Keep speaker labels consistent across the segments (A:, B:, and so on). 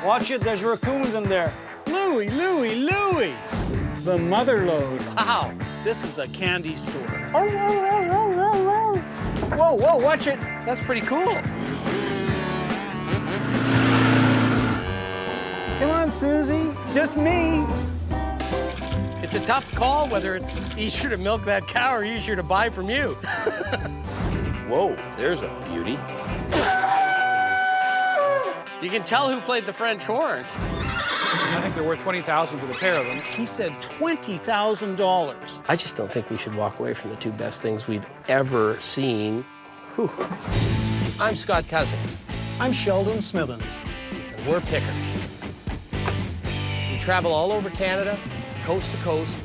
A: Watch it, there's raccoons in there.
B: Louie, Louie, Louie! The mother lode. Wow, this is a candy store. Whoa, whoa, watch it.
C: That's pretty cool.
B: Come on, Susie, it's just me.
C: It's a tough call whether it's easier to milk that cow or easier to buy from you. Whoa, there's a beauty. You can tell who played the French horn.
D: I think they're worth $20,000 for the pair of them.
B: He said $20,000.
C: I just don't think we should walk away from the two best things we've ever seen. Whew. I'm Scott Cozens,
B: I'm Sheldon Smithens.
C: and we're pickers. We travel all over Canada, coast to coast,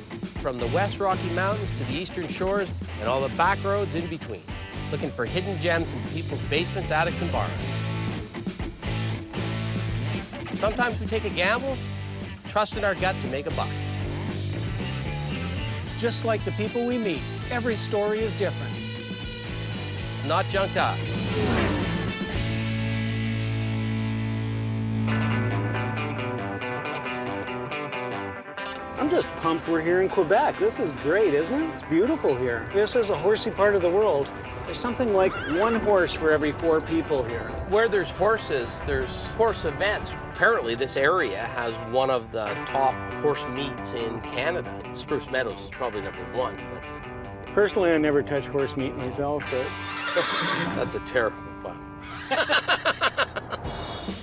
C: from the West Rocky Mountains to the Eastern Shores and all the back roads in between, looking for hidden gems in people's basements, attics, and barns. Sometimes we take a gamble, trust in our gut to make a buck.
B: Just like the people we meet, every story is different.
C: It's not junk to us.
B: I'm just pumped we're here in Quebec. This is great, isn't it? It's beautiful here. This is a horsey part of the world. There's something like one horse for every 4 people here.
C: Where there's horses, there's horse events. Apparently, this area has one of the top horse meets in Canada. Spruce Meadows is probably #1, but
B: Personally, I never touch horse meat myself, but...
C: that's a terrible pun.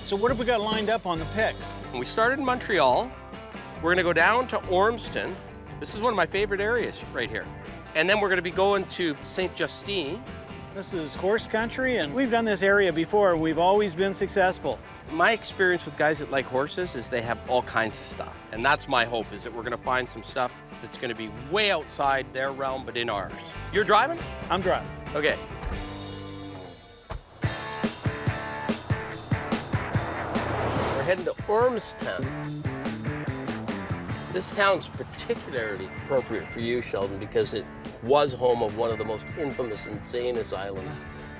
B: So what have we got lined up on the picks?
C: We started in Montreal. We're gonna go down to Ormston. This is one of my favorite areas right here. And then we're gonna be going to Saint Justine.
B: This is horse country, and we've done this area before. We've always been successful.
C: My experience with guys that like horses is they have all kinds of stuff. And that's my hope, is that we're gonna find some stuff that's gonna be way outside their realm, but in ours. You're driving?
B: I'm driving.
C: Okay. We're heading to Ormston. This town's particularly appropriate for you, Sheldon, because it was home of one of the most infamous insane asylums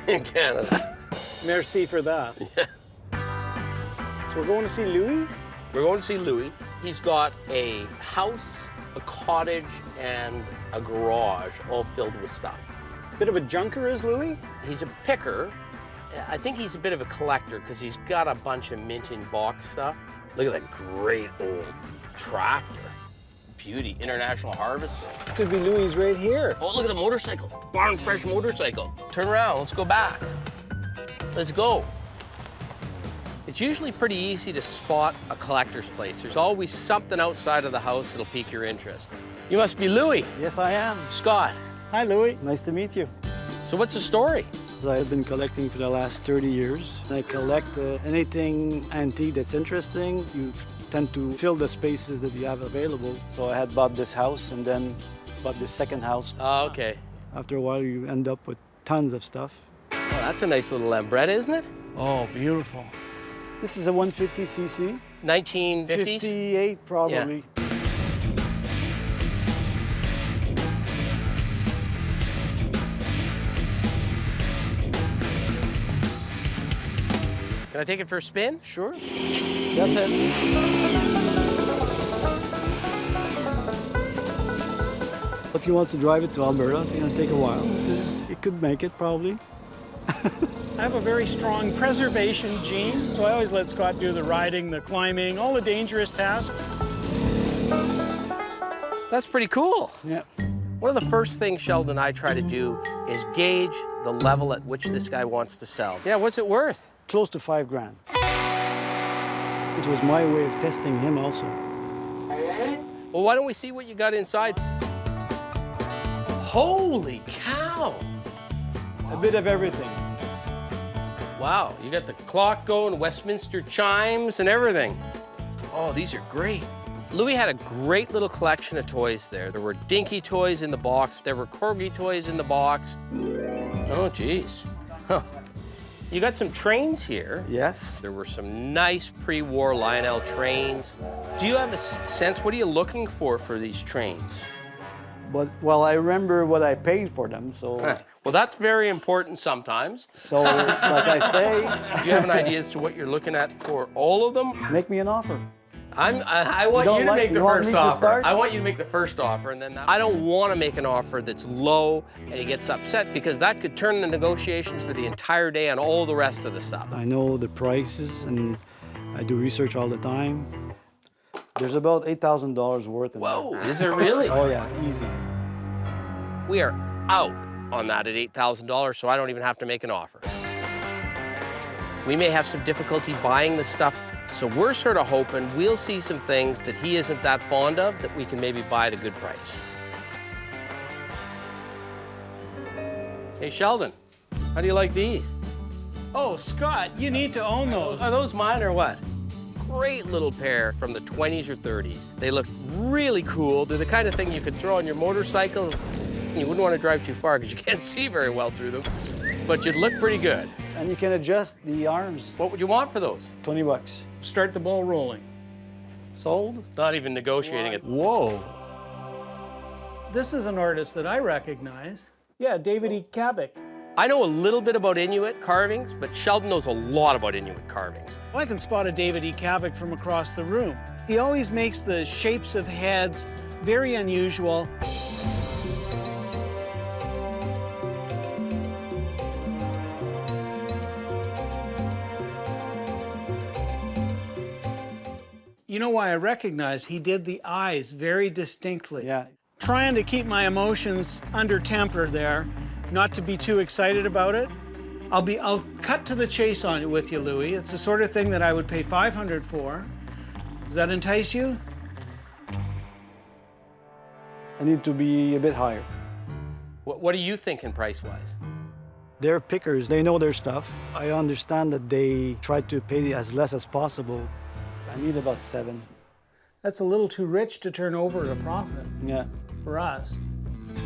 C: in Canada.
B: Merci for that.
C: Yeah.
B: So we're going to see Louie?
C: We're going to see Louie. He's got a house, a cottage, and a garage all filled with stuff.
B: Bit of a junker is Louie?
C: He's a picker. I think he's a bit of a collector because he's got a bunch of mint in box stuff. Look at that great old tractor. Beauty, International Harvester.
B: Could be Louie's right here.
C: Oh, look at the motorcycle. Barn fresh motorcycle. Turn around, let's go back. Let's go. It's usually pretty easy to spot a collector's place. There's always something outside of the house that'll pique your interest. You must be Louie.
A: Yes, I am.
C: Scott.
B: Hi, Louie.
A: Nice to meet you.
C: So what's the story?
A: I've been collecting for the last 30 years. I collect anything antique that's interesting. You tend to fill the spaces that you have available. So I had bought this house and then bought this second house.
C: Oh, okay.
A: After a while, you end up with tons of stuff.
C: Oh, that's a nice little lambrette, isn't it?
B: Oh, beautiful.
A: This is a 150cc.
C: 1950s?
A: 58 probably.
C: Yeah. Can I take it for a spin?
A: Sure. That's it. If he wants to drive it to Alberta, it's going to take a while. It could make it, probably.
B: I have a very strong preservation gene, so I always let Scott do the riding, the climbing, all the dangerous tasks.
C: That's pretty cool.
A: Yeah.
C: One of the first things Sheldon and I try to do is gauge the level at which this guy wants to sell. Yeah, what's it worth?
A: Close to $5 grand. This was my way of testing him also.
C: Well, why don't we see what you got inside? Holy cow!
A: A bit of everything.
C: Wow, you got the clock going, Westminster chimes, and everything. Oh, these are great. Louie had a great little collection of toys there. There were dinky toys in the box. There were corgi toys in the box. Oh, geez. Huh. You got some trains here.
A: Yes.
C: There were some nice pre-war Lionel trains. Do you have a sense, what are you looking for these trains?
A: But, well, I remember what I paid for them, so...
C: Well, that's very important sometimes.
A: So, like I say...
C: Do you have an idea as to what you're looking at for all of them?
A: Make me an offer.
C: I want you to make the first offer.
A: Start?
C: I want you to make the first offer, and then I don't want to make an offer that's low and he gets upset, because that could turn the negotiations for the entire day and all the rest of the stuff.
A: I know the prices, and I do research all the time. There's about $8,000 worth in
C: Whoa,
A: there.
C: is there really?
A: Oh yeah, easy.
C: We are out on that at $8,000, so I don't even have to make an offer. We may have some difficulty buying the stuff, so we're sort of hoping we'll see some things that he isn't that fond of that we can maybe buy at a good price. Hey, Sheldon, how do you like these?
B: Oh, Scott, you need to own those.
C: Are those mine or what? Great little pair from the 20s or 30s. They look really cool. They're the kind of thing you could throw on your motorcycle. You wouldn't want to drive too far because you can't see very well through them, but you'd look pretty good.
A: And you can adjust the arms.
C: What would you want for those?
A: 20 bucks.
B: Start the ball rolling.
A: Sold?
C: Not even negotiating it.
B: Whoa. This is an artist that I recognize. Yeah, David E. Kavik.
C: I know a little bit about Inuit carvings, but Sheldon knows a lot about Inuit carvings.
B: I can spot a David E. Kavik from across the room. He always makes the shapes of heads very unusual. You know why I recognize he did the eyes very distinctly.
A: Yeah.
B: Trying to keep my emotions under temper there, not to be too excited about it. I'll cut to the chase on it with you, Louie. It's the sort of thing that I would pay $500 for. Does that entice you?
A: I need to be a bit higher.
C: What are you thinking price-wise?
A: They're pickers, they know their stuff. I understand that they try to pay as less as possible. I need about 7.
B: That's a little too rich to turn over a profit
A: Yeah.
B: for us.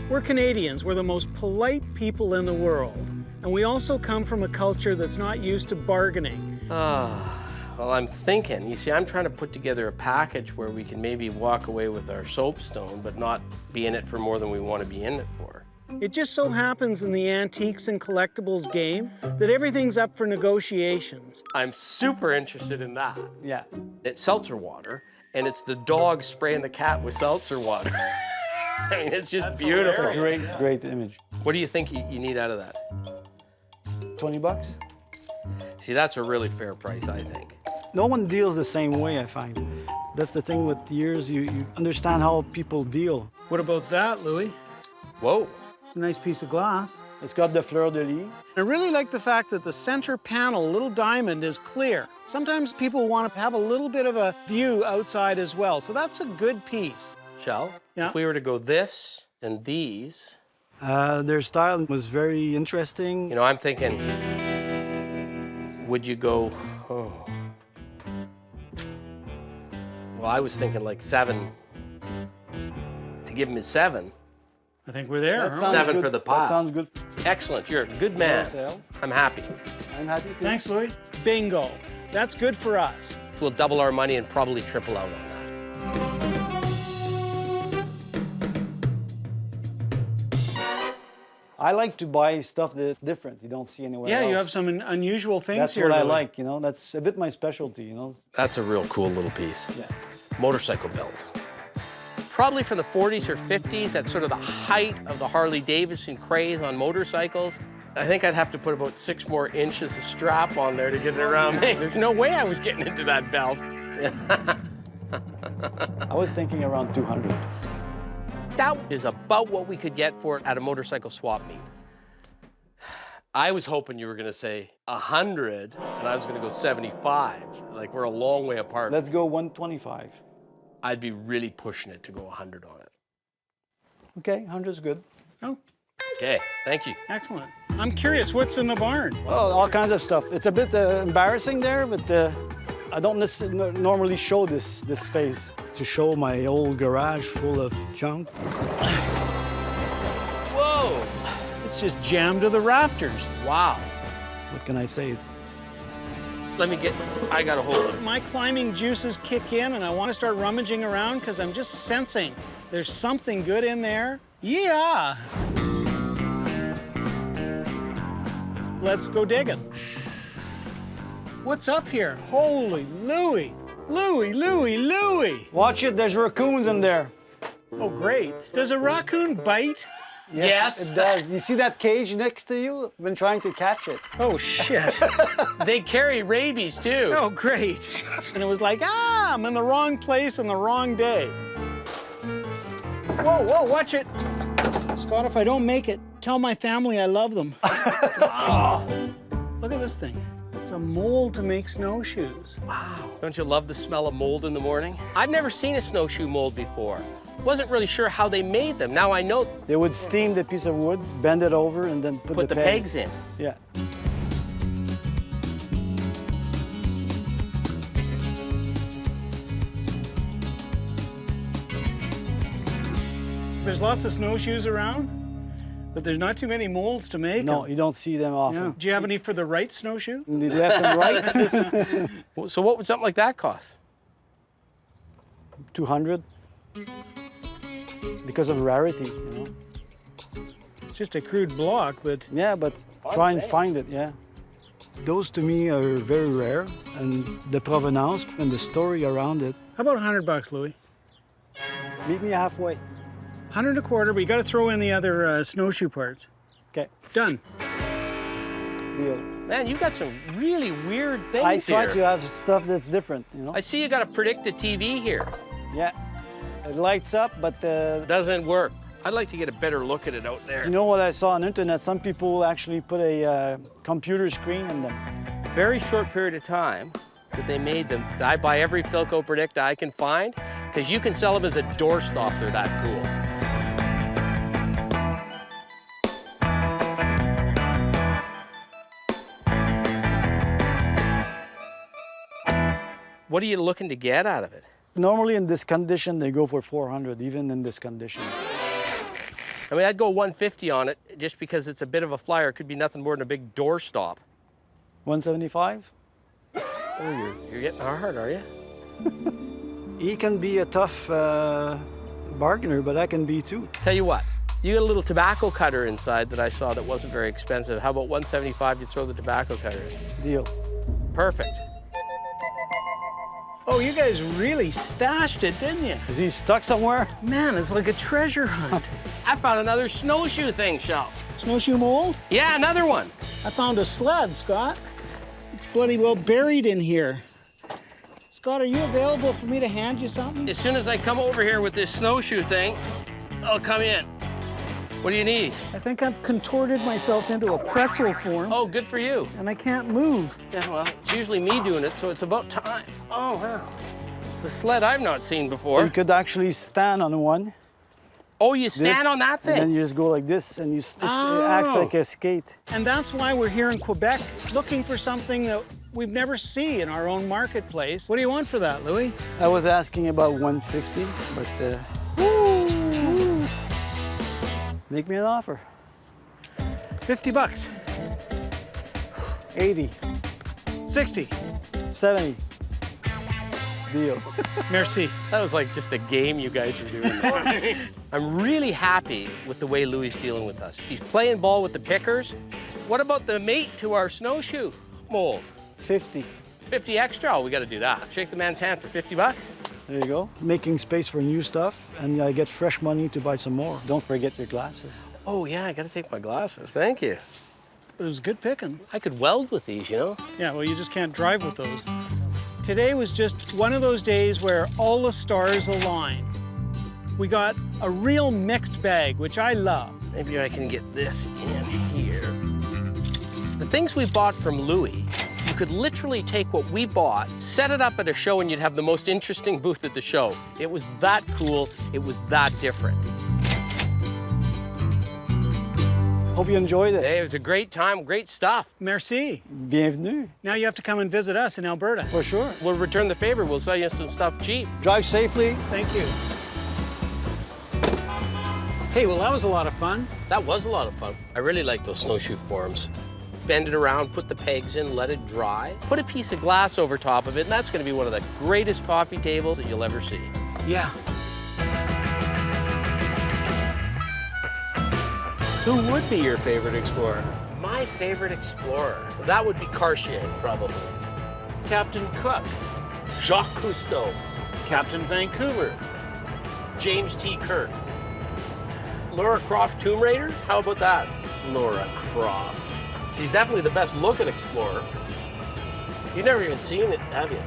B: We're Canadians. We're the most polite people in the world. And we also come from a culture that's not used to bargaining.
C: Well, I'm thinking, you see, I'm trying to put together a package where we can maybe walk away with our soapstone, but not be in it for more than we want to be in it for.
B: It just so happens in the antiques and collectibles game that everything's up for negotiations.
C: I'm super interested in that.
A: Yeah.
C: It's seltzer water, and it's the dog spraying the cat with seltzer water. I mean, it's just beautiful.
A: Great image.
C: What do you think you need out of that?
A: 20 bucks?
C: See, that's a really fair price, I think.
A: No one deals the same way, I find. That's the thing with years, you understand how people deal.
B: What about that, Louie?
C: Whoa.
B: It's a nice piece of glass.
A: It's got the fleur-de-lis.
B: I really like the fact that the center panel, little diamond, is clear. Sometimes people want to have a little bit of a view outside as well, so that's a good piece.
C: Shell,
B: Yeah.
C: if we were to go this and these,
A: Their style was very interesting.
C: you know, I'm thinking, would you go, well, I was thinking like 7, to give him his 7.
B: I think we're there.
A: That
B: Aren't
A: sounds
B: we?
C: 7
A: good.
C: for the pile.
A: That sounds good.
C: Excellent, you're a good man.
A: Sale.
C: I'm happy.
A: I'm happy. Too.
B: Thanks, Louie. Bingo. That's good for us.
C: We'll double our money and probably triple out on that.
A: I like to buy stuff that's different. You don't see anywhere else.
B: Yeah, you have some unusual things
A: That's
B: here.
A: what I
B: Louie.
A: like, you know. That's a bit my specialty, you know.
C: That's a real cool little piece.
A: Yeah.
C: Motorcycle build. Probably from the 40s or 50s, at sort of the height of the Harley-Davidson craze on motorcycles. I think I'd have to put about 6 more inches of strap on there to get it around me. There's no way I was getting into that belt.
A: I was thinking around 200.
C: That is about what we could get for it at a motorcycle swap meet. I was hoping you were gonna say 100, and I was gonna go 75. Like, we're a long way apart.
A: Let's go 125.
C: I'd be really pushing it to go 100 on it.
A: Okay, 100 is good.
B: Oh,
C: Okay, thank you.
B: excellent. I'm curious, what's in the barn?
A: Well, all kinds of stuff. It's a bit embarrassing there, but I don't normally show this space. To show my old garage full of junk.
C: Whoa!
B: It's just jammed to the rafters.
C: Wow.
A: What can I say?
C: I got a hold of it.
B: My climbing juices kick in and I want to start rummaging around because I'm just sensing there's something good in there. Yeah. Let's go digging. What's up here? Holy Louie. Louie, Louie, Louie.
A: Watch it, there's raccoons in there.
B: Oh, great. Does a raccoon bite?
C: Yes.
A: It does. You see that cage next to you? I've been trying to catch it.
B: Oh, shit.
C: They carry rabies too.
B: Oh, great. And it was like, I'm in the wrong place on the wrong day. Whoa, whoa, watch it. Scott, if I don't make it, tell my family I love them. Look at this thing. It's a mold to make snowshoes.
C: Wow. Don't you love the smell of mold in the morning? I've never seen a snowshoe mold before. Wasn't really sure how they made them. Now I know.
A: They would steam the piece of wood, bend it over, and then put
C: the pegs in.
A: Yeah.
B: There's lots of snowshoes around, but there's not too many molds to make
A: No,
B: them.
A: you don't see them often.
B: Yeah. Do you have any for the right snowshoe?
A: The left and right, this is
C: So what would something like that cost?
A: 200. Because of rarity, you know.
B: It's just a crude block, but
A: Yeah, but try and find it, yeah. Those to me are very rare, and the provenance and the story around it.
B: how about $100, Louie?
A: Meet me halfway.
B: 100 a quarter, but you got to throw in the other snowshoe parts.
A: Okay,
B: Done.
A: deal.
C: Man, you got some really weird things
A: I try
C: here.
A: to have stuff that's different, you know.
C: I see you got a Predicta TV here.
A: Yeah, it lights up, but
C: Doesn't work. I'd like to get a better look at it out there.
A: you know what I saw on the internet? Some people actually put a computer screen in them.
C: Very short period of time that they made them. I buy every Filco Predicta I can find because you can sell them as a doorstop. They're that cool. What are you looking to get out of it?
A: Normally in this condition, they go for 400, even in this condition.
C: I mean, I'd go 150 on it just because it's a bit of a flyer. It could be nothing more than a big doorstop.
A: 175?
C: Oh, you're getting hard, are you?
A: He can be a tough bargainer, but I can be too.
C: Tell you what, you got a little tobacco cutter inside that I saw that wasn't very expensive. How about 175? You throw the tobacco cutter in.
A: Deal.
C: Perfect.
B: Oh, you guys really stashed it, didn't you?
A: Is he stuck somewhere?
B: Man, it's like a treasure hunt.
C: I found another snowshoe thing, Shel.
B: Snowshoe mold?
C: Yeah, another one.
B: I found a sled, Scott. It's bloody well buried in here. Scott, are you available for me to hand you something?
C: As soon as I come over here with this snowshoe thing, I'll come in. What do you need?
B: I think I've contorted myself into a pretzel form,
C: Oh, good for you.
B: and I can't move.
C: Yeah, well, it's usually me doing it, so it's about time. Oh, wow. It's a sled I've not seen
A: You
C: before.
A: could actually stand on one.
C: Oh, you stand
A: This,
C: on that
A: And then
C: thing?
A: you just go like this, and it acts
C: Oh.
A: like a skate.
B: And that's why we're here in Quebec looking for something that we've never seen in our own marketplace. What do you want for that, Louie?
A: I was asking about 150, but make me an offer.
B: 50 bucks.
A: 80,
B: 60.
A: 70. Deal.
B: Merci.
C: That was like just a game you guys are doing. I'm really happy with the way Louie's dealing with us. He's playing ball with the pickers. What about the mate to our snowshoe mold?
A: 50.
C: 50 extra? Oh, we got to do that. Shake the man's hand for 50 bucks.
A: There you go. Making space for new stuff, and I get fresh money to buy some more. Don't forget your glasses.
C: Oh, yeah, I got to take my glasses. Thank you.
B: It was good picking.
C: I could weld with these, you know?
B: Yeah, well, you just can't drive with those. Today was just one of those days where all the stars aligned. We got a real mixed bag, which I love.
C: Maybe I can get this in here. The things we bought from Louie, you could literally take what we bought, set it up at a show, and you'd have the most interesting booth at the show. It was that cool. It was that different.
A: Hope you enjoyed it.
C: Hey, it was a great time, great stuff.
B: Merci.
A: Bienvenue.
B: Now you have to come and visit us in Alberta.
A: For sure.
C: We'll return the favor. We'll sell you some stuff cheap.
A: Drive safely.
B: Thank you. Hey, well, that was a lot of fun.
C: That was a lot of fun. I really like those snowshoe forms. Bend it around, put the pegs in, let it dry. Put a piece of glass over top of it, and that's going to be one of the greatest coffee tables that you'll ever see.
B: Yeah. Who would be your favorite explorer?
C: My favorite explorer, that would be Cartier, probably. Captain Cook, Jacques Cousteau,
B: Captain Vancouver.
C: James T. Kirk. Laura Croft Tomb Raider? How about that? Laura Croft. She's definitely the best looking explorer. You've never even seen it, have you?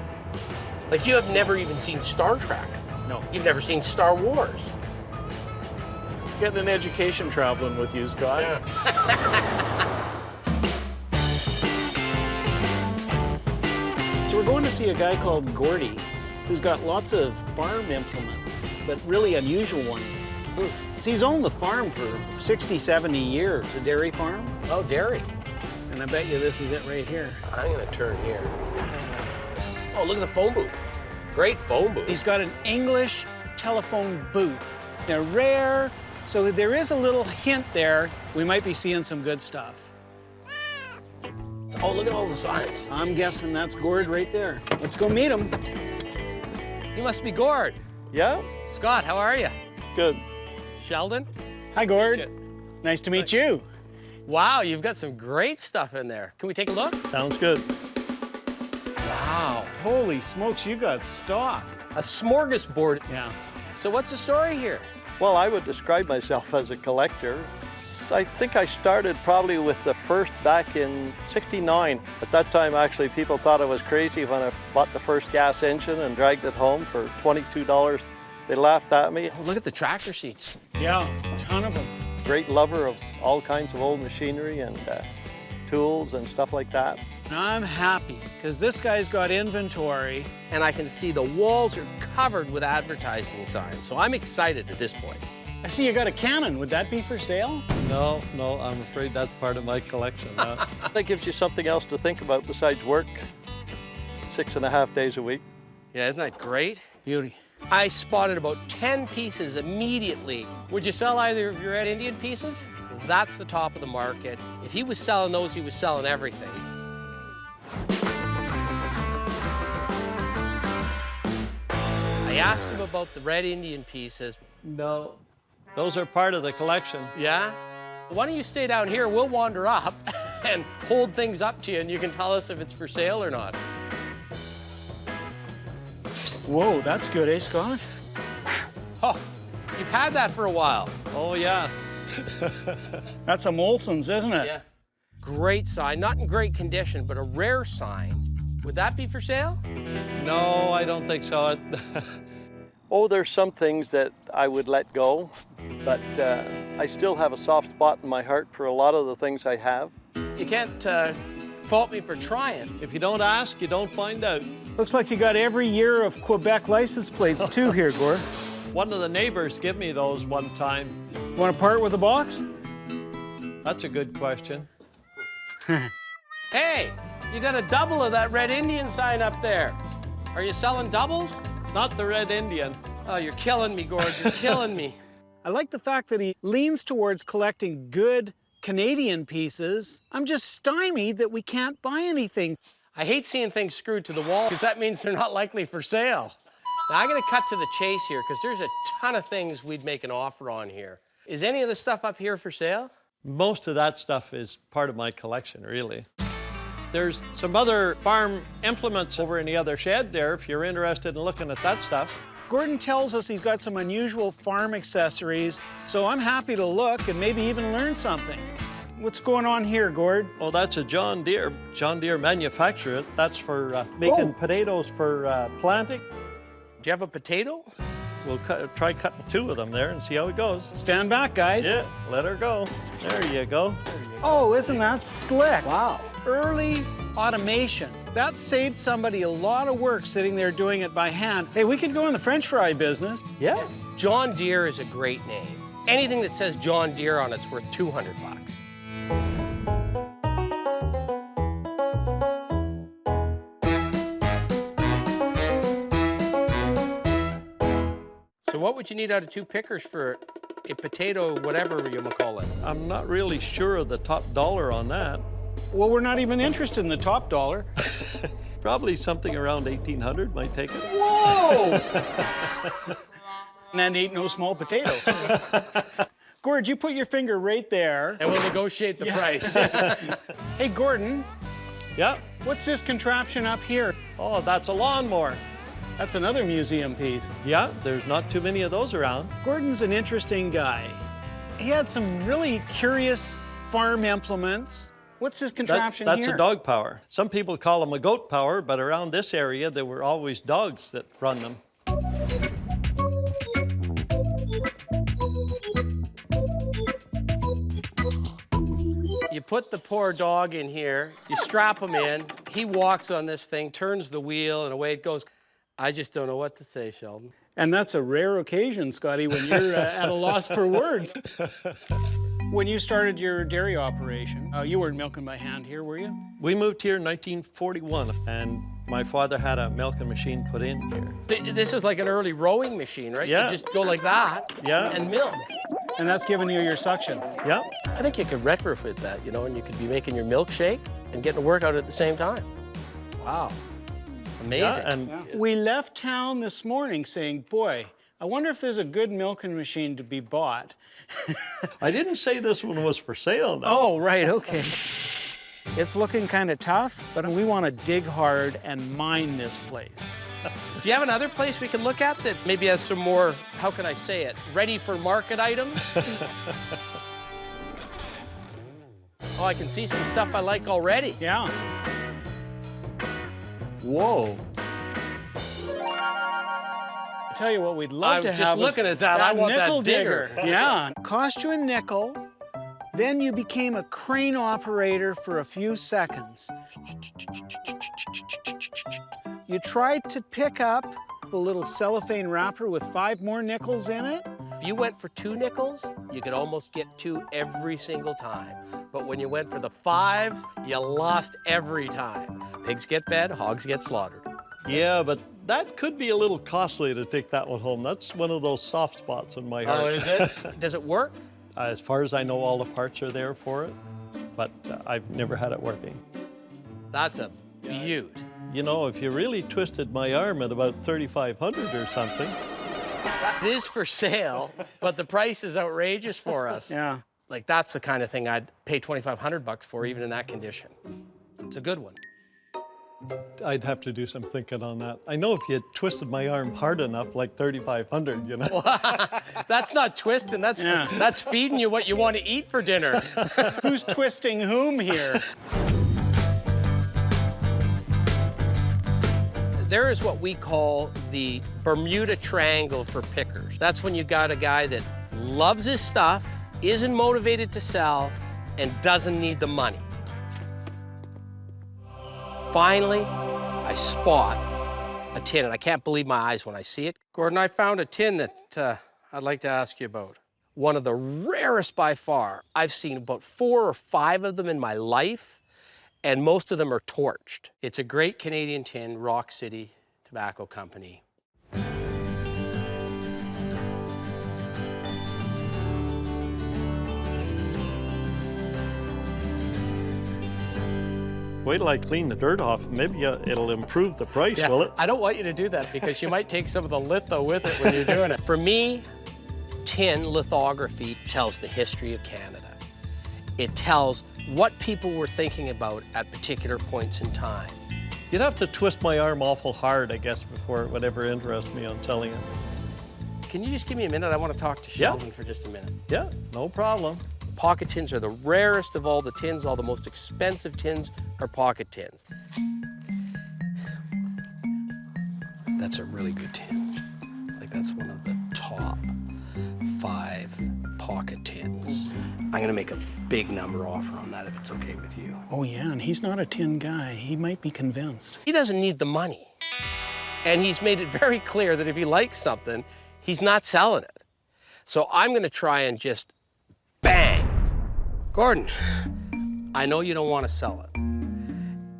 C: Like, you have never even seen Star Trek.
B: No.
C: You've never seen Star Wars.
B: Getting an education traveling with you, Scott.
C: Yeah.
B: So we're going to see a guy called Gordy, who's got lots of farm implements, but really unusual ones. So he's owned the farm for 60, 70 years, a dairy farm.
C: Oh, dairy.
B: And I bet you this is it right here.
C: I'm gonna turn here. Oh, look at the phone booth. Great phone booth.
B: He's got an English telephone booth. They're rare, so there is a little hint there. We might be seeing some good stuff.
C: Oh, look at all the signs.
B: I'm guessing that's Gord right there. Let's go meet him.
C: You must be Gord.
A: Yeah,
C: Scott, how are you?
A: good.
C: Sheldon?
B: Hi, Gord. Nice to meet you.
C: Wow, you've got some great stuff in there. Can we take a look?
A: Sounds good.
C: Wow.
B: Holy smokes, you got stock.
C: A smorgasbord.
B: Yeah.
C: So what's the story here?
E: Well, I would describe myself as a collector. I think I started probably with the first back in '69. At that time, actually, people thought I was crazy when I bought the first gas engine and dragged it home for $22. They laughed at me.
C: Oh, look at the tractor seats.
B: Yeah, a ton of them.
E: Great lover of all kinds of old machinery and tools and stuff like that.
B: I'm happy, because this guy's got inventory.
C: And I can see the walls are covered with advertising signs. So I'm excited at this point.
B: I see you got a cannon. Would that be for sale?
E: No, I'm afraid that's part of my collection. That gives you something else to think about besides work. 6.5 days a week.
C: Yeah, isn't that great?
B: Beauty.
C: I spotted about 10 pieces immediately. Would you sell either of your Red Indian pieces? That's the top of the market. If he was selling those, he was selling everything. I asked him about the Red Indian pieces.
E: No, those are part of the collection.
C: Yeah? Why don't you stay down here? We'll wander up and hold things up to you, and you can tell us if it's for sale or not.
B: Whoa, that's good, eh, Scott?
C: Oh, you've had that for a while.
E: Oh, yeah.
B: That's a Molson's, isn't it?
C: Yeah. Great sign, not in great condition, but a rare sign. Would that be for sale?
E: No, I don't think so. Oh, there's some things that I would let go, but I still have a soft spot in my heart for a lot of the things I have.
C: You can't fault me for trying.
E: If you don't ask, you don't find out.
B: Looks like you got every year of Quebec license plates too here, Gord.
E: One of the neighbors gave me those one time.
B: Want to part with the box?
E: That's a good question.
C: Hey, you got a double of that Red Indian sign up there. Are you selling doubles?
E: Not the Red Indian.
C: Oh, you're killing me, Gord. You're killing me.
B: I like the fact that he leans towards collecting good Canadian pieces. I'm just stymied that we can't buy anything.
C: I hate seeing things screwed to the wall because that means they're not likely for sale. Now, I'm going to cut to the chase here because there's a ton of things we'd make an offer on here. Is any of the stuff up here for sale?
E: Most of that stuff is part of my collection, really. There's some other farm implements over in the other shed there if you're interested in looking at that stuff.
B: Gordon tells us he's got some unusual farm accessories, so I'm happy to look and maybe even learn something. What's going on here, Gord?
E: Oh, that's a John Deere manufacturer. That's for making potatoes for planting.
C: Do you have a potato?
E: We'll try cutting 2 of them there and see how it goes.
B: Stand back, guys.
E: Yeah, let her go. There you go.
B: Oh, isn't that slick? Wow. Early automation. That saved somebody a lot of work sitting there doing it by hand. Hey, we could go in the French fry business.
E: Yeah.
C: John Deere is a great name. Anything that says John Deere on it's worth 200 bucks. So what would you need out of 2 pickers for a potato, whatever you might call it?
E: I'm not really sure of the top dollar on that.
B: Well, we're not even interested in the top dollar.
E: Probably something around 1,800 might take it.
B: Whoa! And that ain't no small potato. Gord, you put your finger right there.
C: And we'll negotiate the price.
B: Hey, Gordon,
E: Yeah.
B: what's this contraption up here?
E: Oh, that's a lawnmower.
B: That's another museum piece.
E: Yeah, there's not too many of those around.
B: Gordon's an interesting guy. He had some really curious farm implements. What's this contraption
E: That's
B: here?
E: a dog power. Some people call them a goat power, but around this area, there were always dogs that run them.
C: You put the poor dog in here, you strap him in, he walks on this thing, turns the wheel, and away it goes. I just don't know what to say, Sheldon.
B: And that's a rare occasion, Scotty, when you're at a loss for words. When you started your dairy operation, you weren't milking by hand here, were you?
E: We moved here in 1941, and my father had a milking machine put in here.
C: This is like an early rowing machine, right?
E: Yeah.
C: You just go like that and milk.
B: And that's giving you your suction.
E: Yeah.
C: I think you could retrofit that, you know, and you could be making your milkshake and getting a workout at the same time. Wow. Amazing.
E: Yeah, and
B: We left town this morning saying, boy, I wonder if there's a good milking machine to be bought.
E: I didn't say this one was for sale, no.
B: Oh, right, okay. It's looking kind of tough, but we want to dig hard and mine this place.
C: Do you have another place we can look at that maybe has some more, how can I say it, ready for market items? Oh, I can see some stuff I like already.
B: Yeah.
E: Whoa.
B: I tell you what we'd love
C: I'm
B: to
C: just
B: have
C: looking
B: is
C: at that. I want that
B: nickel
C: digger.
B: Yeah. Cost you a nickel, then you became a crane operator for a few seconds. You tried to pick up a little cellophane wrapper with 5 more nickels in it.
C: If you went for 2 nickels, you could almost get 2 every single time. But when you went for the 5, you lost every time. Pigs get fed, hogs get slaughtered.
E: Yeah, but that could be a little costly to take that one home. That's one of those soft spots in my heart.
C: Oh, is it? Does it work?
E: As far as I know, all the parts are there for it, but I've never had it working.
C: That's a beaut.
E: You know, if you really twisted my arm at about 3,500 or something.
C: It is for sale, but the price is outrageous for us.
B: Yeah.
C: Like, that's the kind of thing I'd pay $2,500 for, even in that condition. It's a good one.
E: I'd have to do some thinking on that. I know if you twisted my arm hard enough, like 3,500, you know.
C: That's not twisting, that's feeding you what you want to eat for dinner.
B: Who's twisting whom here?
C: There is what we call the Bermuda Triangle for pickers. That's when you got a guy that loves his stuff, isn't motivated to sell, and doesn't need the money. Finally, I spot a tin, and I can't believe my eyes when I see it. Gordon, I found a tin that I'd like to ask you about. One of the rarest by far. I've seen about 4 or 5 of them in my life, and most of them are torched. It's a great Canadian tin, Rock City Tobacco Company.
E: Wait till I clean the dirt off. Maybe it'll improve the price, will it?
C: I don't want you to do that because you might take some of the litho with it when you're doing it. For me, tin lithography tells the history of Canada. It tells what people were thinking about at particular points in time.
E: You'd have to twist my arm awful hard, I guess, before it would ever interest me on selling it.
C: Can you just give me a minute? I want to talk to Sheldon for just a minute.
E: Yeah, no problem.
C: Pocket tins are the rarest of all the tins. All the most expensive tins are pocket tins. That's a really good tin. Like, that's one of the top 5 pocket tins. I'm gonna make a big number offer on that if it's okay with you.
B: Oh, yeah, and he's not a tin guy. He might be convinced.
C: He doesn't need the money. And he's made it very clear that if he likes something, he's not selling it. So I'm gonna try and just bang. Gordon, I know you don't want to sell it.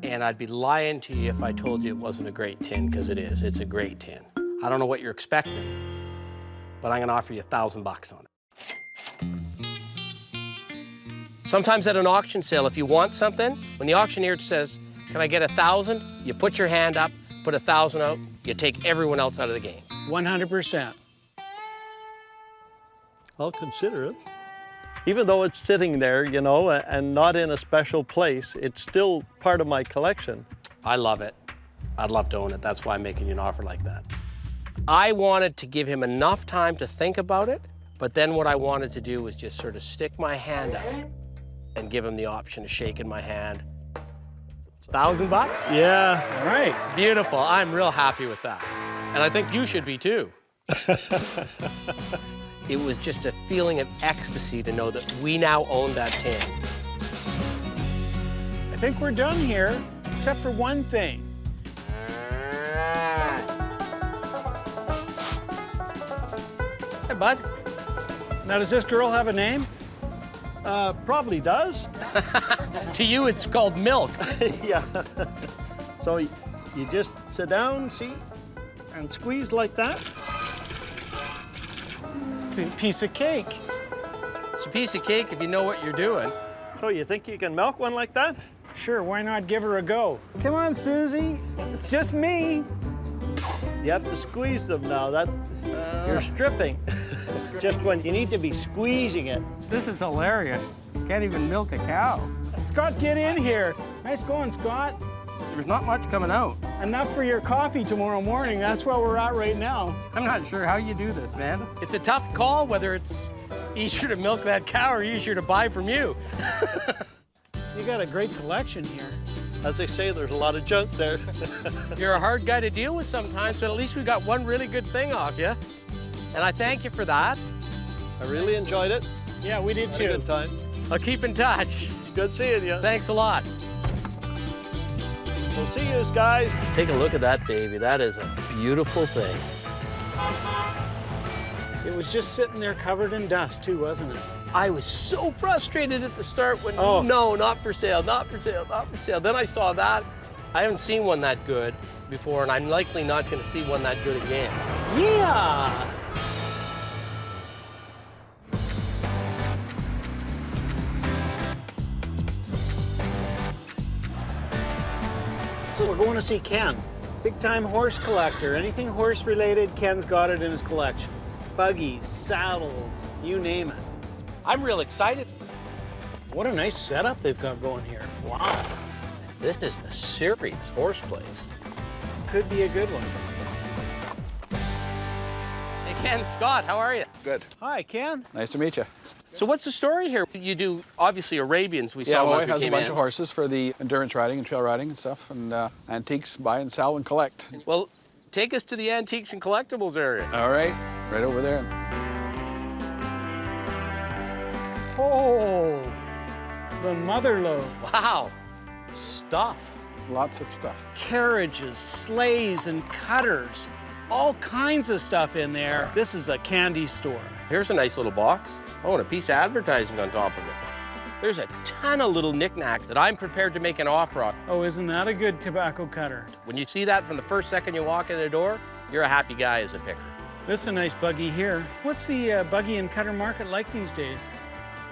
C: And I'd be lying to you if I told you it wasn't a great tin, because it is. It's a great tin. I don't know what you're expecting, but I'm gonna offer you $1,000 on it. Sometimes at an auction sale, if you want something, when the auctioneer says, can I get 1,000? You put your hand up, put 1,000 out, you take everyone else out of the game.
B: 100%.
E: I'll consider it. Even though it's sitting there, you know, and not in a special place, it's still part of my collection.
C: I love it. I'd love to own it. That's why I'm making you an offer like that. I wanted to give him enough time to think about it, but then what I wanted to do was just sort of stick my hand out and give him the option of shaking my hand. $1,000 bucks?
B: Yeah, right.
C: Beautiful. I'm real happy with that. And I think you should be too. It was just a feeling of ecstasy to know that we now own that tin.
B: I think we're done here, except for one thing.
C: Hey, bud.
B: Now, does this girl have a name?
E: Probably does.
C: To you, it's called milk.
E: Yeah. So you just sit down, see, and squeeze like that.
B: Piece of cake.
C: It's a piece of cake if you know what you're doing.
E: So you think you can milk one like that?
B: Sure, why not give her a go? Come on, Susie. It's just me.
E: You have to squeeze them now. You're stripping. Just when you need to be squeezing it.
D: This is hilarious. Can't even milk a cow.
B: Scott, get in here. Nice going, Scott.
D: There's not much coming out.
B: Enough for your coffee tomorrow morning. That's where we're at right now.
D: I'm not sure how you do this, man.
C: It's a tough call whether it's easier to milk that cow or easier to buy from you.
B: You got a great collection here.
E: As they say, there's a lot of junk there.
C: You're a hard guy to deal with sometimes, but at least we got one really good thing off you. And I thank you for that.
E: I really enjoyed it.
B: Yeah, we did
E: Had a
B: too.
E: good time.
C: I'll keep in touch.
E: Good seeing you.
C: Thanks a lot.
E: We'll see you guys.
C: Take a look at that baby. That is a beautiful thing.
B: It was just sitting there covered in dust too, wasn't it?
C: I was so frustrated at the start when,
B: Oh.
C: no, not for sale, not for sale, not for sale. Then I saw that. I haven't seen one that good before, and I'm likely not going to see one that good again. Yeah!
B: So we're going to see Ken. Big time horse collector. Anything horse related, Ken's got it in his collection. Buggies, saddles, you name it.
C: I'm real excited.
B: What a nice setup they've got going here. Wow.
C: This is a serious horse place.
B: Could be a good one.
C: Hey, Ken, Scott, how are you?
D: Good.
B: Hi, Ken.
D: Nice to meet you.
C: So what's the story here? You do, obviously, Arabians. We
D: Yeah,
C: saw
D: my
C: once
D: wife
C: we
D: has a
C: came
D: bunch
C: in.
D: of horses for the endurance riding and trail riding and stuff, and antiques, buy and sell and collect.
C: Well, take us to the antiques and collectibles area.
D: All right, right over there.
B: Oh, the mother lode.
C: Wow, stuff.
D: Lots of stuff.
B: Carriages, sleighs, and cutters. All kinds of stuff in there. This is a candy store.
C: Here's a nice little box. Oh, and a piece of advertising on top of it. There's a ton of little knickknacks that I'm prepared to make an offer on.
B: Oh, isn't that a good tobacco cutter?
C: When you see that from the first second you walk in the door, you're a happy guy as a picker.
B: This is a nice buggy here. What's the buggy and cutter market like these days?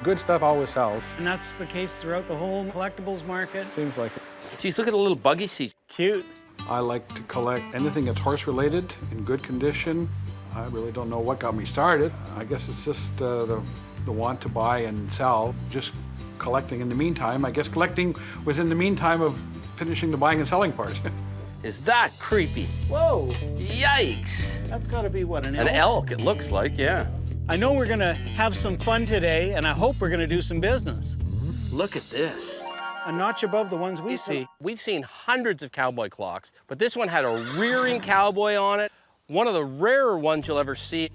D: Good stuff always sells.
B: And that's the case throughout the whole collectibles market?
D: Seems like it.
C: Geez, look at the little buggy seat.
B: Cute.
F: I like to collect anything that's horse related, in good condition. I really don't know what got me started. I guess it's just the want to buy and sell, just collecting in the meantime. I guess collecting was in the meantime of finishing the buying and selling part.
C: Is that creepy?
B: Whoa,
C: Yikes.
B: that's gotta be what, an elk?
C: An elk, it looks like, yeah.
B: I know we're gonna have some fun today, and I hope we're gonna do some business.
C: Look at this.
B: A notch above the ones we see.
C: We've seen hundreds of cowboy clocks, but this one had a rearing cowboy on it. One of the rarer ones you'll ever see.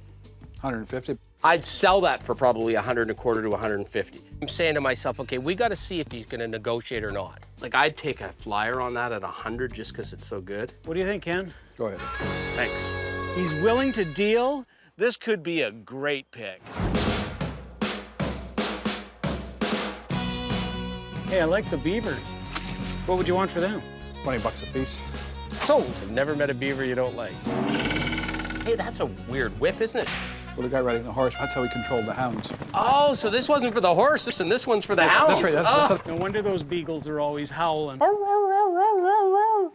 D: 150.
C: I'd sell that for probably $125 to $150. I'm saying to myself, okay, we got to see if he's going to negotiate or not. Like, I'd take a flyer on that at 100 just because it's so good.
B: What do you think, Ken?
D: Go ahead.
C: Thanks.
B: He's willing to deal. This could be a great pick. Hey, I like the beavers. What would you want for them?
D: 20 bucks a piece.
B: Sold.
C: I've never met a beaver you don't like. Hey, that's a weird whip, isn't it?
D: Well, the guy riding the horse, that's how he controlled the hounds.
C: Oh, so this wasn't for the horses and this one's for the hounds.
D: That's right. That's
B: No wonder those beagles are always howling.
C: Whoa.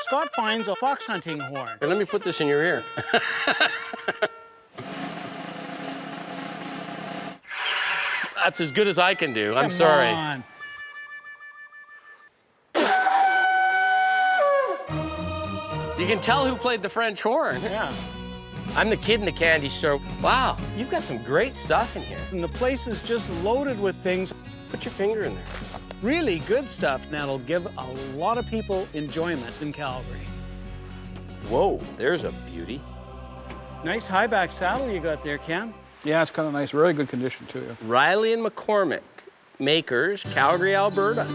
B: Scott finds a fox hunting horn.
C: Hey, let me put this in your ear. That's as good as I can do. I'm
B: Come
C: sorry.
B: on.
C: You can tell who played the French horn.
B: Yeah.
C: I'm the kid in the candy store. Wow, you've got some great stuff in here.
B: And the place is just loaded with things.
C: Put your finger in there.
B: Really good stuff that'll give a lot of people enjoyment in Calgary.
C: Whoa, there's a beauty.
B: Nice high back saddle you got there, Ken.
D: Yeah, it's kind of nice. Really good condition, too. Yeah.
C: Riley and McCormick, makers, Calgary, Alberta.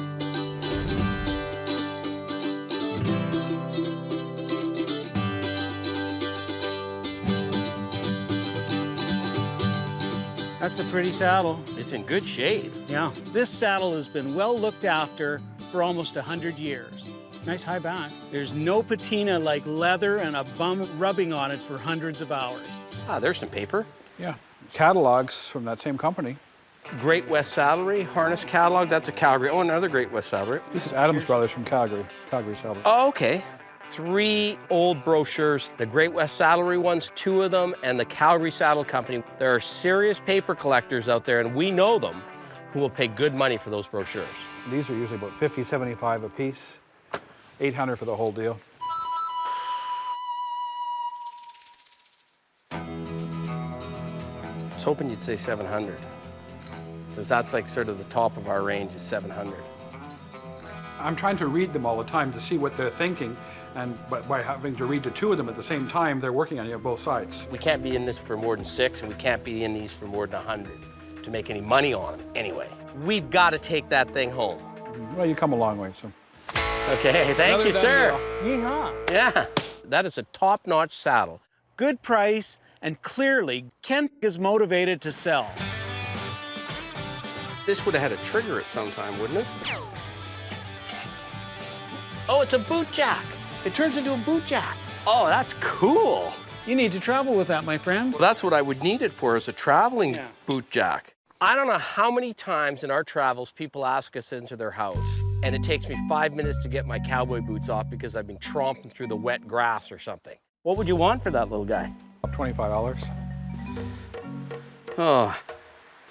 B: That's a pretty saddle.
C: It's in good shape.
B: Yeah. This saddle has been well looked after for almost 100 years. Nice high back. There's no patina like leather and a bum rubbing on it for hundreds of hours.
C: Ah, there's some paper.
D: Yeah. Catalogs from that same company.
C: Great West Saddlery, harness catalog. That's a Calgary. Oh, another Great West Saddlery.
D: This is Adams Brothers from Calgary. Calgary Saddle.
C: Oh, okay. 3 old brochures, the Great West Saddlery ones, 2 of them, and the Calgary Saddle Company. There are serious paper collectors out there, and we know them, who will pay good money for those brochures.
D: These are usually about 50, 75 a piece. 800 for the whole deal.
C: I was hoping you'd say 700, because that's like sort of the top of our range is 700.
F: I'm trying to read them all the time to see what they're thinking, but by having to read to 2 of them at the same time, they're working on you on both sides.
C: We can't be in this for more than 6, and we can't be in these for more than 100 to make any money on them anyway. We've got to take that thing home.
D: Well, you come a long way, so.
C: Okay, thank you, sir.
B: Yeehaw.
C: Yeah, that is a top-notch saddle.
B: Good price, and clearly, Ken is motivated to sell.
C: This would have had a trigger at some time, wouldn't it? Oh, it's a boot jack. It turns into a boot jack. Oh, that's cool.
B: You need to travel with that, my friend.
C: Well, that's what I would need it for, is a traveling
B: Yeah.
C: boot jack. I don't know how many times in our travels people ask us into their house, and it takes me 5 minutes to get my cowboy boots off because I've been tromping through the wet grass or something. What would you want for that little guy?
D: $25.
C: Oh,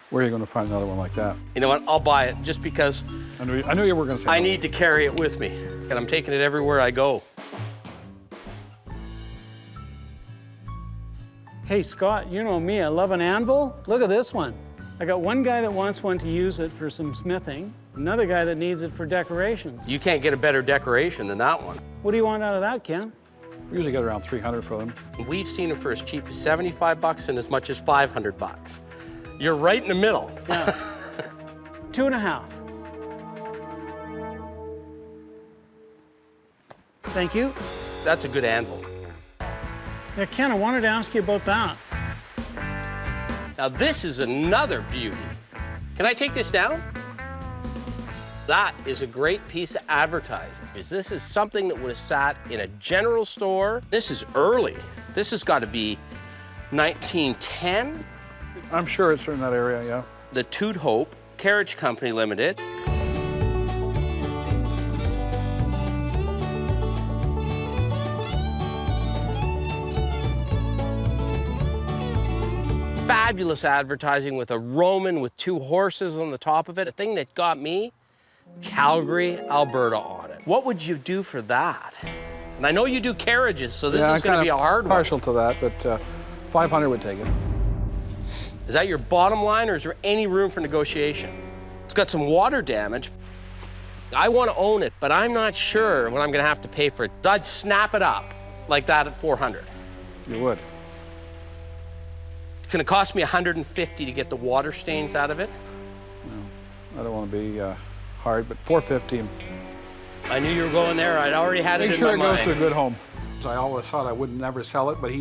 D: Where are you going to find another one like that?
C: you know what? I'll buy it just because
D: I knew you were going to say
C: I
D: that.
C: need to carry it with me, and I'm taking it everywhere I go.
B: Hey, Scott, you know me, I love an anvil. Look at this one. I got one guy that wants one to use it for some smithing, another guy that needs it for decorations.
C: You can't get a better decoration than that one.
B: What do you want out of that, Ken?
D: We usually get around 300 for them.
C: We've seen them for as cheap as 75 bucks and as much as 500 bucks. You're right in the middle.
B: Yeah. 2.5. Thank you.
C: That's a good anvil.
B: Yeah, Ken, I wanted to ask you about that.
C: Now this is another beauty. Can I take this down? That is a great piece of advertising. This is something that would have sat in a general store. This is early. This has got to be 1910.
D: I'm sure it's in that area, yeah.
C: The Toot Hope, Carriage Company Limited. Fabulous advertising with a Roman with 2 horses on the top of it. A thing that got me, Calgary, Alberta on it. What would you do for that? And I know you do carriages, so this is going to be a hard one.
D: Partial to that, but 500 would take it.
C: Is that your bottom line, or is there any room for negotiation? It's got some water damage. I want to own it, but I'm not sure what I'm going to have to pay for it. I'd snap it up like that at 400.
D: You would.
C: It's going to cost me 150 to get the water stains out of it.
D: I don't want to be hard, but 450.
C: I knew you were going there. I'd already had it
D: Make
C: in
D: sure
C: my
D: it goes to a
C: mind.
D: good home.
F: I always thought I would never sell it, but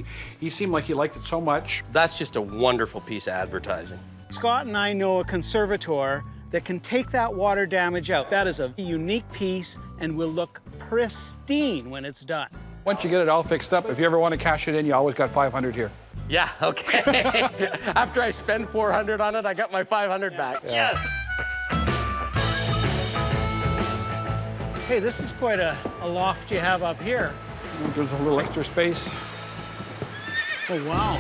F: he seemed like he liked it so much.
C: That's just a wonderful piece of advertising.
B: Scott and I know a conservator that can take that water damage out. That is a unique piece and will look pristine when it's done.
D: Once you get it all fixed up, if you ever want to cash it in, you always got 500 here.
C: Yeah, okay. After I spend 400 on it, I got my 500 back.
D: Yeah.
C: Yes.
B: Hey, this is quite a loft you have up here.
D: There's a little extra space.
B: Oh, wow.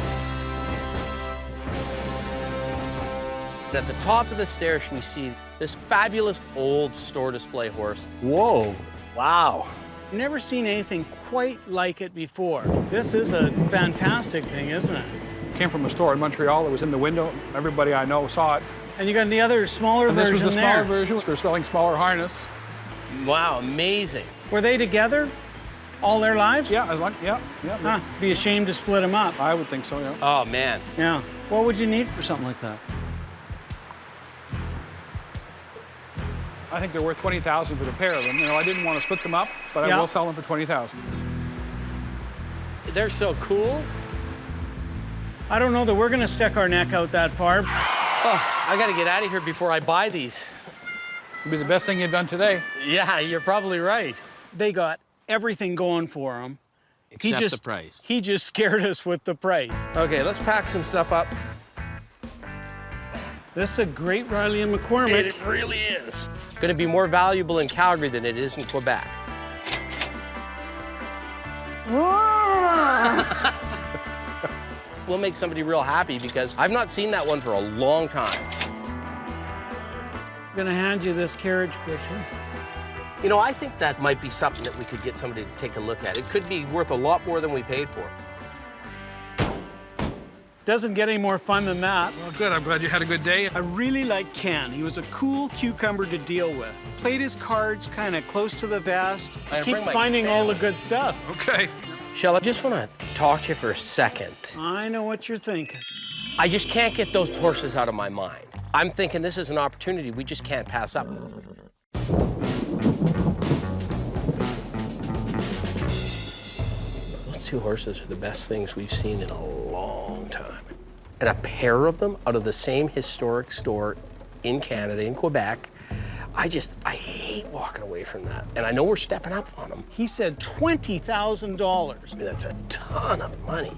C: And at the top of the stairs, we see this fabulous old store display horse.
A: Whoa, wow.
B: Never seen anything quite like it before. This is a fantastic thing, isn't it?
F: Came from a store in Montreal. It was in the window. Everybody I know saw it.
B: And you got the other smaller
F: And this
B: version
F: was the
B: there.
F: smaller version. They're selling smaller harness.
C: Wow, amazing.
B: Were they together all their lives?
F: Yeah, yeah.
B: Huh, be ashamed to split them up.
F: I would think so, yeah.
C: Oh, man.
B: Yeah. What would you need for something like that?
F: I think they're worth $20,000 for the pair of them. You know, I didn't want to split them up, but I
B: Yeah.
F: will sell them for $20,000.
C: They're so cool.
B: I don't know that we're gonna stick our neck out that far.
C: Oh, I gotta get out of here before I buy these.
F: It'd be the best thing you've done today.
C: Yeah, you're probably right.
B: They got everything going for them.
C: Except the price.
B: He just scared us with the price.
C: Okay, let's pack some stuff up.
B: This is a great Riley and McCormick.
C: It really is. Gonna be more valuable in Calgary than it is in Quebec. We'll make somebody real happy because I've not seen that one for a long time.
B: I'm gonna hand you this carriage picture.
C: You know, I think that might be something that we could get somebody to take a look at. It could be worth a lot more than we paid for.
B: Doesn't get any more fun than that.
F: Well, good. I'm glad you had a good day.
B: I really like Ken. He was a cool cucumber to deal with. Played his cards kind of close to the vest.
C: I
B: Keep
C: bring my
B: finding all the good stuff.
F: Okay.
C: Shell, I just want to talk to you for a second.
B: I know what you're thinking.
C: I just can't get those horses out of my mind. I'm thinking this is an opportunity we just can't pass up. Those two horses are the best things we've seen in a long time. And a pair of them out of the same historic store in Canada, in Quebec, I hate walking away from that. And I know we're stepping up on them.
B: He said $20,000.
C: I mean, that's a ton of money.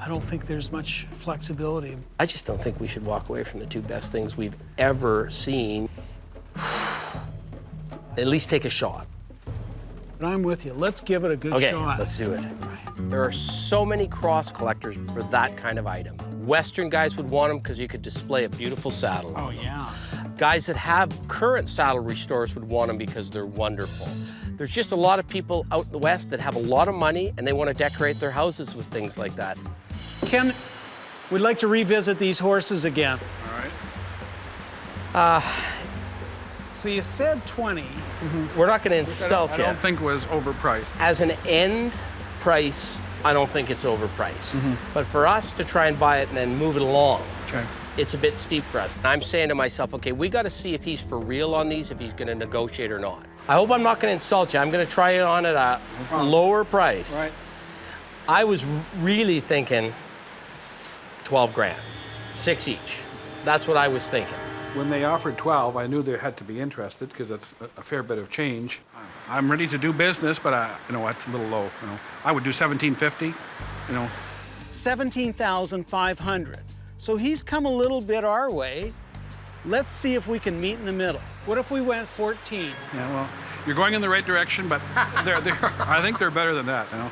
B: I don't think there's much flexibility.
C: I just don't think we should walk away from the two best things we've ever seen. At least take a shot.
B: But I'm with you. Let's give it a good
C: Okay,
B: shot.
C: let's do it. There are so many cross collectors for that kind of item. Western guys would want them because you could display a beautiful saddle.
B: Oh, yeah.
C: Guys that have current saddle restores would want them because they're wonderful. There's just a lot of people out in the West that have a lot of money and they want to decorate their houses with things like that.
B: Ken, we'd like to revisit these horses again.
F: All right.
B: So you said 20.
C: We're not going to insult
F: I
C: you.
F: don't think it was overpriced.
C: As an end price, I don't think it's overpriced. But for us to try and buy it and then move it along,
F: Okay.
C: it's a bit steep for us. I'm saying to myself, okay, we got to see if he's for real on these, if he's going to negotiate or not. I hope I'm not going to insult you. I'm going to try it on at a lower price.
F: Right.
C: I was really thinking 12 grand, 6 each. That's what I was thinking.
F: When they offered 12, I knew they had to be interested because it's a fair bit of change. I'm ready to do business, but you know, it's a little low. You know, I would do 1750. You know,
B: 17,500. So he's come a little bit our way. Let's see if we can meet in the middle. What if we went 14?
F: yeah. Well, you're going in the right direction, but I think they're better than that. You know,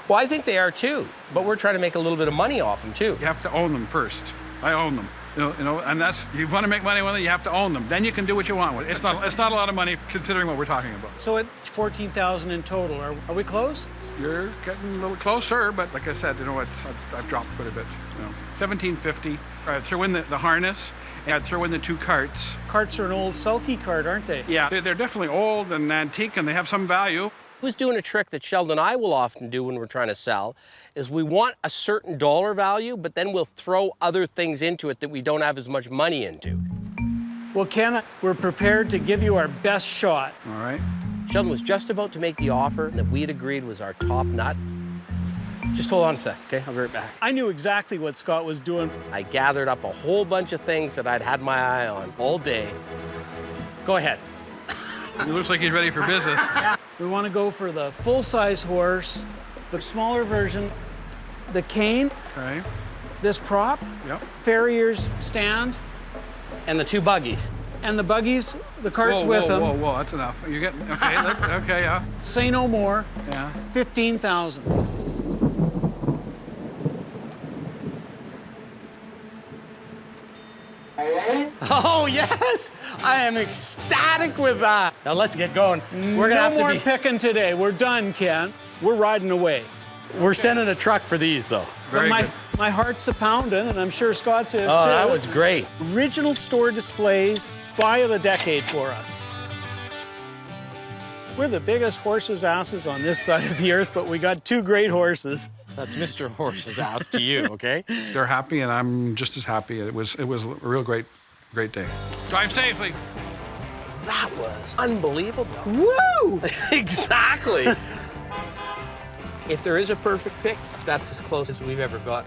C: Well, I think they are too, but we're trying to make a little bit of money off them too.
F: you have to own them first. I own them. You know, and that's, you want to make money with it, you have to own them. Then you can do what you want with it. It's not a lot of money considering what we're talking about.
B: So it's 14,000 in total. Are we close?
F: You're getting a little closer, but like I said, you know, I've dropped quite a bit. You know, 1750. I'd throw in the harness, and I'd throw in the two carts.
B: Carts are an old sulky cart, aren't they?
F: Yeah, they're definitely old and antique, and they have some value.
C: Who's doing a trick that Sheldon and I will often do when we're trying to sell is we want a certain dollar value, but then we'll throw other things into it that we don't have as much money into.
B: Well, Ken, we're prepared to give you our best shot.
F: All right.
C: Sheldon was just about to make the offer that we had agreed was our top nut. Just hold on a sec, okay? I'll be right back.
B: I knew exactly what Scott was doing.
C: I gathered up a whole bunch of things that I'd had my eye on all day. Go ahead.
F: He looks like he's ready for business.
B: We want to go for the full-size horse, the smaller version, the cane,
F: Okay.
B: this crop,
F: Yep.
B: farrier's stand,
C: And the two buggies.
B: and the buggies, the carts
F: Whoa,
B: with
F: whoa,
B: them.
F: whoa, whoa, that's enough. You're getting, okay, okay, yeah.
B: Say no more.
F: Yeah.
B: 15,000. yes! I am ecstatic with that.
C: Now let's get going. We're gonna
B: No
C: have
B: more
C: to be...
B: picking today. We're done, Ken. We're riding away.
C: We're sending a truck for these, though.
B: But my heart's a pounding, and I'm sure Scott's is
C: Oh,
B: too.
C: that was great.
B: Original store displays, buy of the decade for us. We're the biggest horses' asses on this side of the earth, but we got two great horses.
C: That's Mr. Horse's ass to you, okay?
F: They're happy, and I'm just as happy. It was a real great day. Drive safely.
C: That was unbelievable.
B: Woo!
C: Exactly. If there is a perfect pick, that's as close as we've ever got.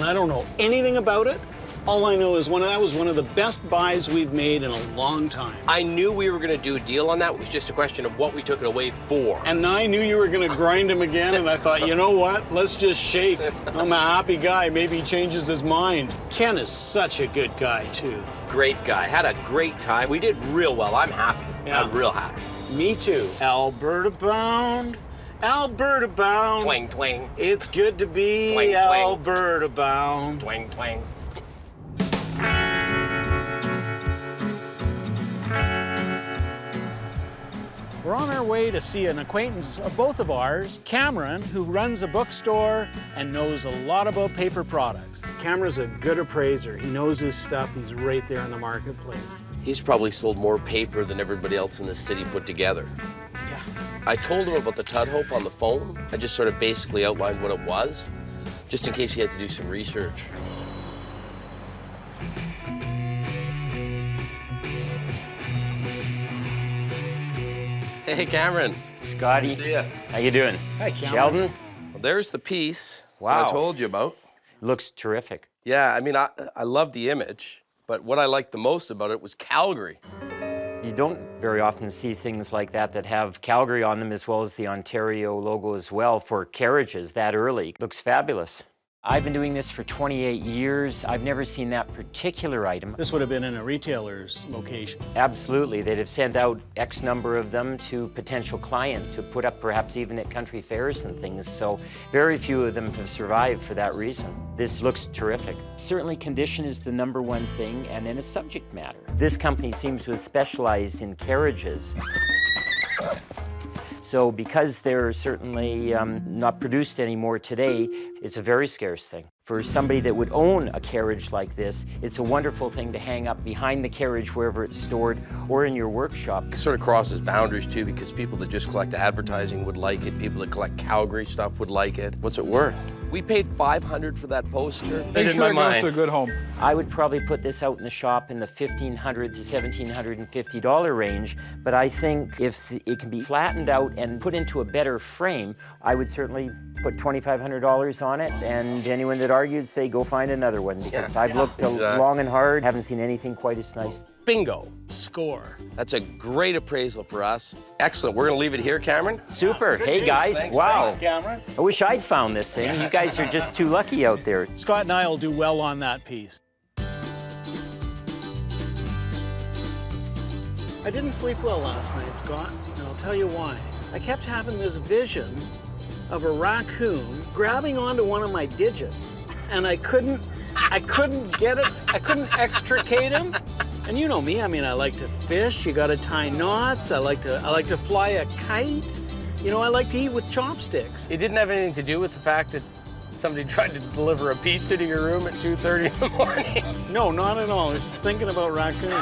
B: I don't know anything about it. All I know is that was one of the best buys we've made in a long time.
C: I knew we were going to do a deal on that. It was just a question of what we took it away for.
B: And I knew you were going to grind him again, and I thought, you know what? Let's just shake. I'm a happy guy. Maybe he changes his mind. Ken is such a good guy, too.
C: Great guy. Had a great time. We did real well. I'm happy.
B: Yeah.
C: I'm real happy.
B: Me too. Alberta bound. Alberta bound.
C: Twang, twang.
B: It's good to be
C: Twang, twang.
B: Alberta bound.
C: Twang, twang.
B: We're on our way to see an acquaintance of both of ours, Cameron, who runs a bookstore and knows a lot about paper products. Cameron's a good appraiser. He knows his stuff. He's right there in the marketplace.
C: He's probably sold more paper than everybody else in the city put together.
B: Yeah.
C: I told him about the Tud Hope on the phone. I just sort of basically outlined what it was, just in case he had to do some research. Hey, Cameron.
G: Scotty,
C: See ya.
G: how you doing?
B: Hi, Cameron.
G: Sheldon,
C: Well, there's the piece that
G: Wow.
C: I told you about.
G: looks terrific.
C: Yeah, I mean, I love the image, but what I liked the most about it was Calgary.
G: You don't very often see things like that have Calgary on them as well as the Ontario logo as well for carriages that early. Looks fabulous. I've been doing this for 28 years. I've never seen that particular item.
B: This would have been in a retailer's location.
G: Absolutely, they'd have sent out X number of them to potential clients who put up perhaps even at country fairs and things, so very few of them have survived for that reason. This looks terrific. Certainly condition is the number one thing, and then a subject matter. This company seems to have specialized in carriages. So because they're certainly not produced anymore today, it's a very scarce thing. For somebody that would own a carriage like this, it's a wonderful thing to hang up behind the carriage wherever it's stored or in your workshop.
C: It sort of crosses boundaries too, because people that just collect advertising would like it. People that collect Calgary stuff would like it. What's it worth? We paid $500 for that poster.
F: Make
C: in
F: sure
C: my
F: it goes
C: mind.
F: to a good home.
G: I would probably put this out in the shop in the $1,500 to $1,750 range, but I think if it can be flattened out and put into a better frame, I would certainly put $2,500 on it, and anyone that argued say go find another one, because I've looked long and hard, haven't seen anything quite as nice.
C: Bingo.
B: Score.
C: That's a great appraisal for us. Excellent. We're going to leave it here, Cameron.
G: Super. Hey guys, wow.
B: Thanks, Cameron.
G: I wish I'd found this thing. You guys are just too lucky out there.
B: Scott and I will do well on that piece. I didn't sleep well last night, Scott, and I'll tell you why. I kept having this vision of a raccoon grabbing onto one of my digits, and I couldn't get it. I couldn't extricate him. And you know me, I mean, I like to fish. You got to tie knots. I like to fly a kite. You know, I like to eat with chopsticks.
C: It didn't have anything to do with the fact that somebody tried to deliver a pizza to your room at 2:30 in the morning.
B: No, not at all. I was just thinking about raccoons.